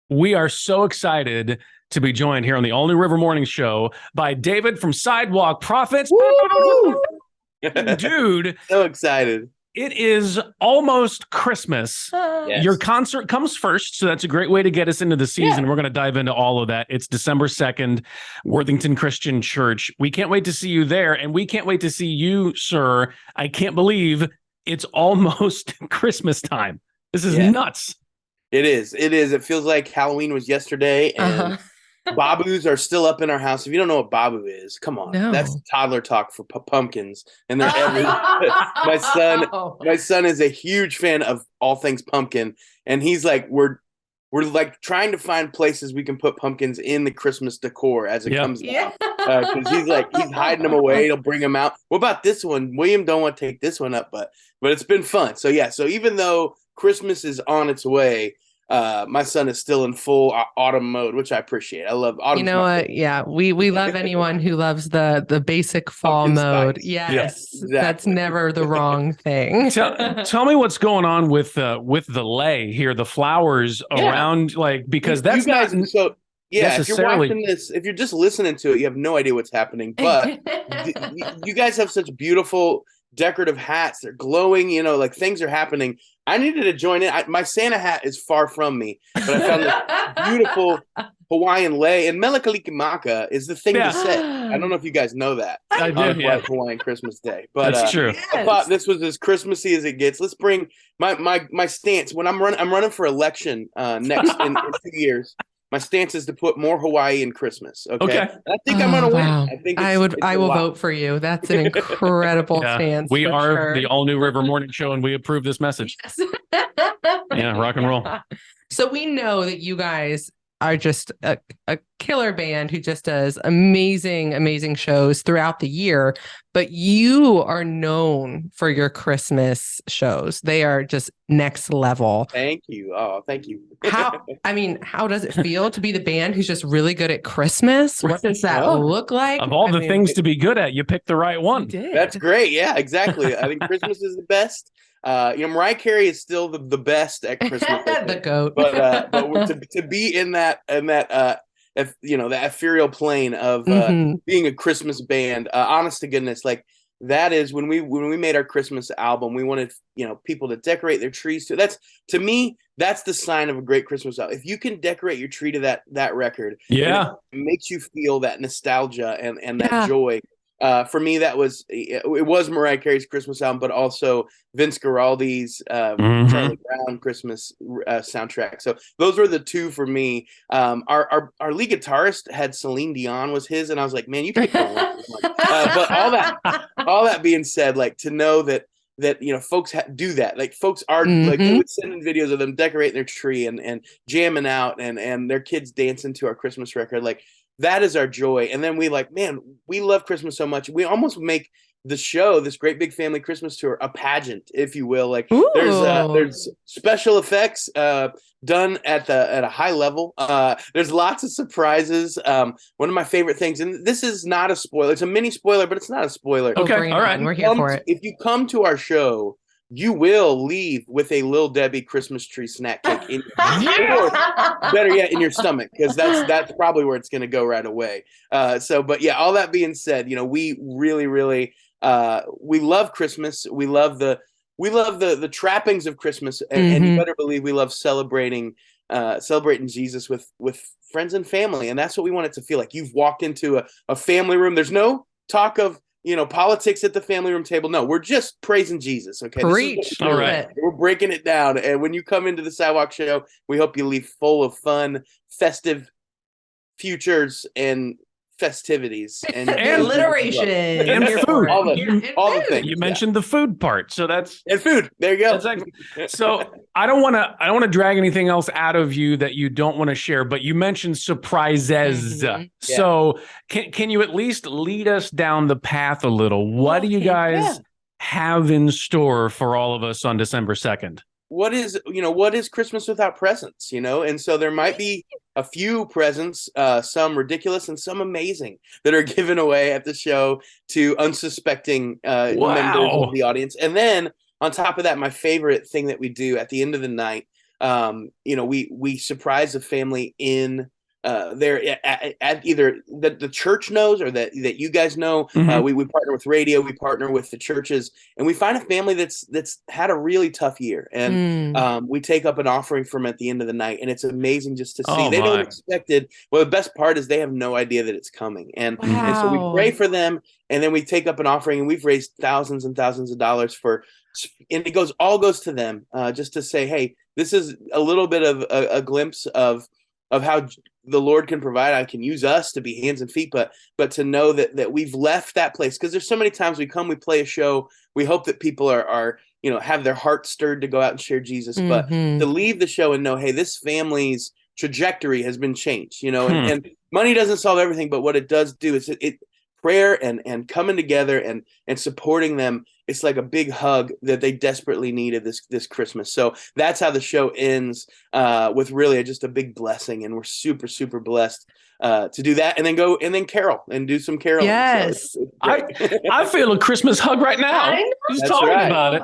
We are so excited to be joined here on the All New River Morning Show by David from Sidewalk Profits. Woo! Dude, So excited. it is almost Christmas. Yes. Your concert comes first, so that's a great way to get us into the season. Yeah. We're going to dive into all of that. It's December 2nd, Worthington Christian Church. We can't wait to see you there, and we can't wait to see you, sir. I can't believe it's almost Christmas time. This is nuts. It is. It is. It feels like Halloween was yesterday, and Babus are still up in our house. If you don't know what Babu is, come on. No. That's toddler talk for pumpkins. And they're my son is a huge fan of all things pumpkin, and he's like, we're like trying to find places we can put pumpkins in the Christmas decor as it comes out. Because he's hiding them away. He'll bring them out. What about this one? William don't want to take this one up, but it's been fun. So so even though Christmas is on its way, my son is still in full autumn mode, which I appreciate. I love autumn. You know what? Yeah, we love anyone who loves the basic fall Pumpkin mode. spice. Yes, Exactly. that's never the wrong thing. Tell me what's going on with the lay here, the flowers around, because that's you guys, not so. Yeah, necessarily. if you're watching this, if you're just listening to it, you have no idea what's happening. But you guys have such beautiful decorative hats. They're glowing, like things are happening. I needed to join in. My Santa hat is far from me, but I found this beautiful Hawaiian lei. And Melakalikimaka is the thing to say. I don't know if you guys know that. I do, on Hawaiian Christmas Day. But that's true. I thought this was as Christmassy as it gets. Let's bring my stance. When I'm running for election next in 2 years. My stance is to put more Hawaii in Christmas. Okay. And I think I'm gonna win. Wow. I think I will vote for you. That's an incredible stance. We are sure. the All New River Morning Show, and we approve this message. Yes. Yeah, rock and roll. So we know that you guys are just a killer band who just does amazing shows throughout the year, but you are known for your Christmas shows. They are just next level. Thank you. Oh, thank you. How does it feel to be the band who's just really good at Christmas? What does that look like? Of all the things to be good at, you picked the right one. That's great. Yeah, exactly. I think Christmas is the best. Mariah Carey is still the best at Christmas. The goat. But to be in that that ethereal plane of being a Christmas band, honest to goodness, like that is when we made our Christmas album, we wanted people to decorate their trees too. To me, that's the sign of a great Christmas album. If you can decorate your tree to that record, it makes you feel that nostalgia and that joy. For me, it was Mariah Carey's Christmas album, but also Vince Guaraldi's Charlie Brown Christmas soundtrack. So those were the two for me. Our lead guitarist had Celine Dion was his, and I was like, man, you can't go wrong with one. But all that being said, like to know that folks do that. Like folks are like they would send in videos of them decorating their tree and jamming out and their kids dancing to our Christmas record. Like that is our joy. And then we love Christmas so much. We almost make the show, this great big family Christmas tour, a pageant, if you will. Like there's special effects done at a high level. There's lots of surprises. One of my favorite things, and this is not a spoiler. It's a mini spoiler, but it's not a spoiler. Okay, all right. We're here for it. If you come to our show, you will leave with a Lil Debbie Christmas tree snack cake in or better yet, in your stomach, because that's probably where it's going to go right away. But yeah, all that being said, we really, really we love Christmas. We love the trappings of Christmas, and you better believe we love celebrating Jesus with friends and family, and that's what we want it to feel like. You've walked into a family room. There's no talk of politics at the family room table. No, we're just praising Jesus. Okay. Preach. All right. We're breaking it down. And when you come into the Sidewalk Show, we hope you leave full of fun, festive futures and festivities and alliteration and food. All the things. You mentioned the food part, so that's and food. There you go. Exactly. So I don't want to drag anything else out of you that you don't want to share, but you mentioned surprises. So can you at least lead us down the path a little? What do you guys have in store for all of us on December 2nd? What is Christmas without presents, And so there might be a few presents, some ridiculous and some amazing, that are given away at the show to unsuspecting members of the audience. And then on top of that, my favorite thing that we do at the end of the night, we surprise a family in there at either the church knows or that you guys know. Mhm. We partner with radio, we partner with the churches, and we find a family that's had a really tough year, and we take up an offering from at the end of the night, and it's amazing just to see. Oh, They don't my. expect it. Well, the best part is they have no idea that it's coming, and so we Wow. pray for them, and then we take up an offering, and we've raised thousands and thousands of dollars and it all goes to them, just to say, hey, this is a little bit of a glimpse of how the Lord can provide. I can use us to be hands and feet, but to know that we've left that place, because there's so many times we come, we play a show, we hope that people are have their hearts stirred to go out and share Jesus, but to leave the show and know, hey, this family's trajectory has been changed, and money doesn't solve everything, but what it does do is it prayer and coming together and supporting them. It's like a big hug that they desperately needed this Christmas. So that's how the show ends, with really just a big blessing, and we're super, super blessed to do that, and then go and then carol and do some caroling. Yes. So it's I feel a Christmas hug right now. I know. Just That's talking right. about it.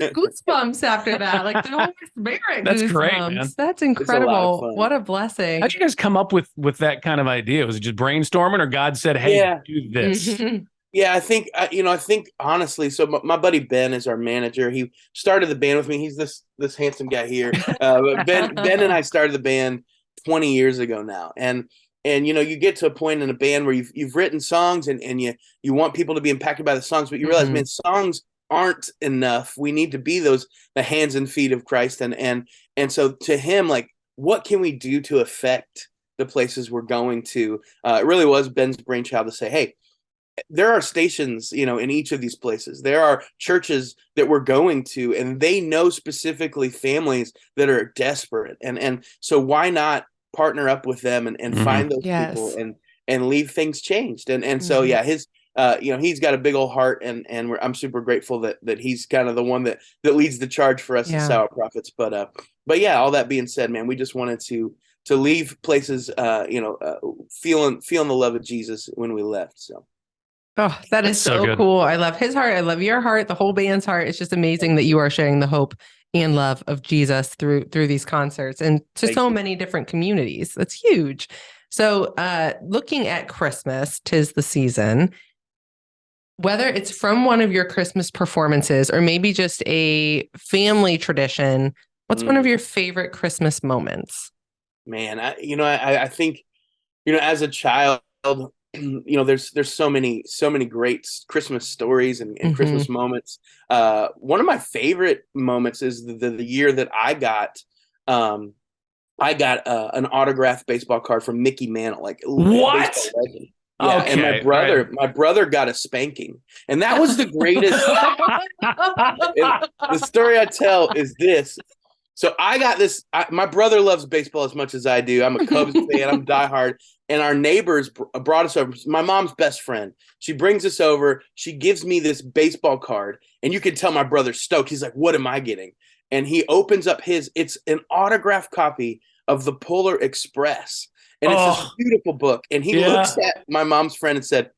I goosebumps after that, like the Holy Spirit. That's great, goosebumps. man. That's a lot of incredible. fun. What a blessing. How'd you guys come up with that kind of idea? Was it just brainstorming, or God said, "Hey, Yeah. do this"? Mhm. Yeah, I think honestly. So my buddy Ben is our manager. He started the band with me. He's this handsome guy here. But Ben and I started the band 20 years ago now, and you get to a point in a band where you've written songs and you want people to be impacted by the songs, but you realize, man, songs aren't enough. We need to be the hands and feet of Christ, and so to him, like, what can we do to affect the places we're going to? It really was Ben's brainchild to say, hey, there are stations, in each of these places. There are churches that we're going to, and they know specifically families that are desperate. And so why not partner up with them and find those people and leave things changed. And so, yeah, his, he's got a big old heart, and I'm super grateful that he's kind of the one that leads the charge for us at Sour Prophets. But yeah, all that being said, man, we just wanted to leave places, feeling the love of Jesus when we left. So. Oh, that's so cool. I love his heart. I love your heart, the whole band's heart. It's just amazing that you are sharing the hope and love of Jesus through these concerts and to so many different communities. That's huge. So looking at Christmas, 'tis the season, whether it's from one of your Christmas performances or maybe just a family tradition, what's one of your favorite Christmas moments? Man, I think, as a child, there's so many great Christmas stories and Christmas moments. One of my favorite moments is the year that I got an autographed baseball card from Mickey Mantle. Like, what? Yeah, okay, and my brother got a spanking, and that was the greatest. The story I tell is this. So I got this. My brother loves baseball as much as I do. I'm a Cubs fan. I'm diehard. And our neighbors brought us over. My mom's best friend. She brings us over. She gives me this baseball card. And you can tell my brother's stoked. He's like, what am I getting? And he opens up it's an autographed copy of the Polar Express. And it's this beautiful book. And he looks at my mom's friend and said,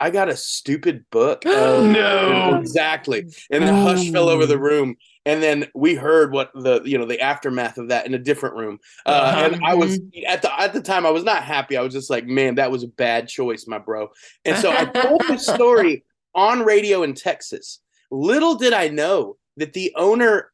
I got a stupid book. No. Exactly. And the hush fell over the room. And then we heard what the aftermath of that in a different room. And I was at the time, I was not happy. I was just like, man, that was a bad choice, my bro. And so I told this story on radio in Texas. Little did I know that the owner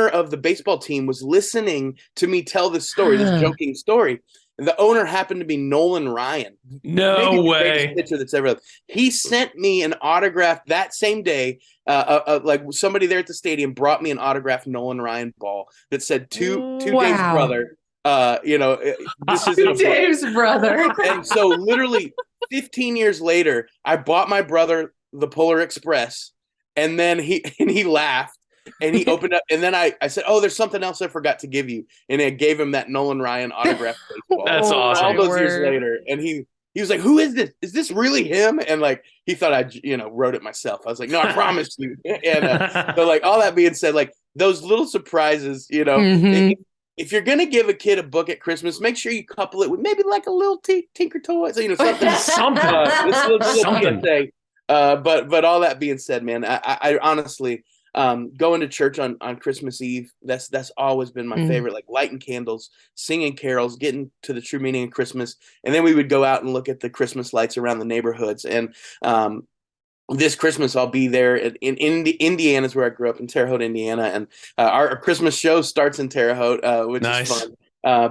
of the baseball team was listening to me tell this story, this joking story. And the owner happened to be Nolan Ryan. No way. The pitcher that's ever lived. He sent me an autograph that same day. Like somebody there at the stadium brought me an autographed Nolan Ryan ball that said to Dave's brother. This is Dave's brother. And so literally 15 years later, I bought my brother the Polar Express, and then he laughed. And he opened up, and then I said, "Oh, there's something else I forgot to give you," and I gave him that Nolan Ryan autographed baseball. That's awesome. All those years later, and he was like, "Who is this? Is this really him?" And like he thought I wrote it myself. I was like, "No, I promised you." And so like all that being said, like those little surprises, if you're gonna give a kid a book at Christmas, make sure you couple it with maybe like a little Tinker Toy, so something, something. But all that being said, man, I honestly. going to church on Christmas Eve. That's always been my favorite. Like lighting candles, singing carols, getting to the true meaning of Christmas, and then we would go out and look at the Christmas lights around the neighborhoods. And this Christmas, I'll be there in Indiana, is where I grew up, in Terre Haute, Indiana, and our Christmas show starts in Terre Haute, which is fun.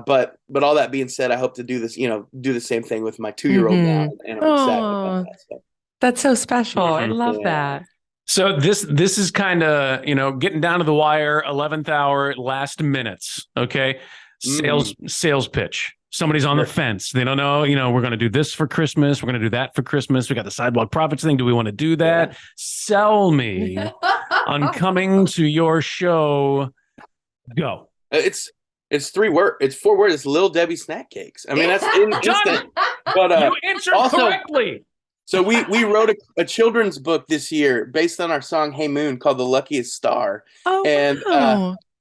But all that being said, I hope to do this, do the same thing with my 2-year-old now, and I'm excited about that stuff. That's so special. I love that. So this is kind of, getting down to the wire, 11th hour, last minutes. Okay. Sales pitch. Somebody's on the fence. They don't know, we're going to do this for Christmas. We're going to do that for Christmas. We got the Sidewalk Prophets thing. Do we want to do that? Sell me on coming to your show. Go. It's 3 words. It's 4 words. It's Little Debbie snack cakes. I mean, that's instant. But you answered correctly. So we wrote a children's book this year based on our song "Hey Moon" called "The Luckiest Star," and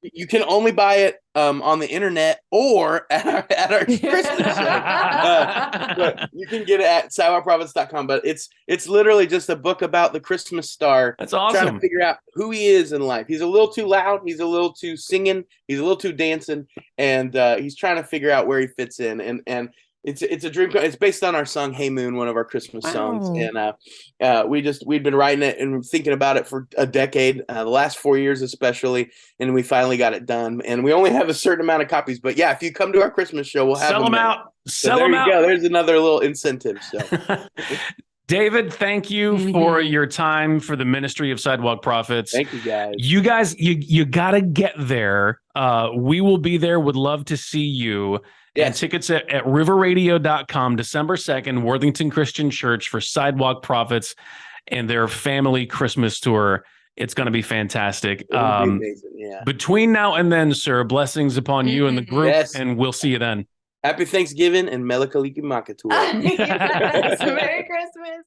you can only buy it on the internet or at our Christmas show. But you can get it at sidewalkprophets.com. But it's literally just a book about the Christmas star. That's awesome. Trying to figure out who he is in life. He's a little too loud. He's a little too singing. He's a little too dancing, and he's trying to figure out where he fits in. And it's a dream. It's based on our song "Hey Moon," one of our Christmas songs, and we'd been writing it and thinking about it for a decade, the last 4 years especially, and we finally got it done. And we only have a certain amount of copies, but yeah, if you come to our Christmas show, we'll have sell them out. Sell them out. There you go. There's another little incentive. So. David, thank you for your time for the ministry of Sidewalk Prophets. Thank you, guys. You guys, you got to get there. We will be there. Would love to see you. Yes. And tickets at riverradio.com, December 2nd, Worthington Christian Church for Sidewalk Prophets and their family Christmas tour. It's going to be fantastic. Amazing, yeah. Between now and then, sir, blessings upon you and the group, and we'll see you then. Happy Thanksgiving and Mele Kalikimaka to all. Merry Christmas.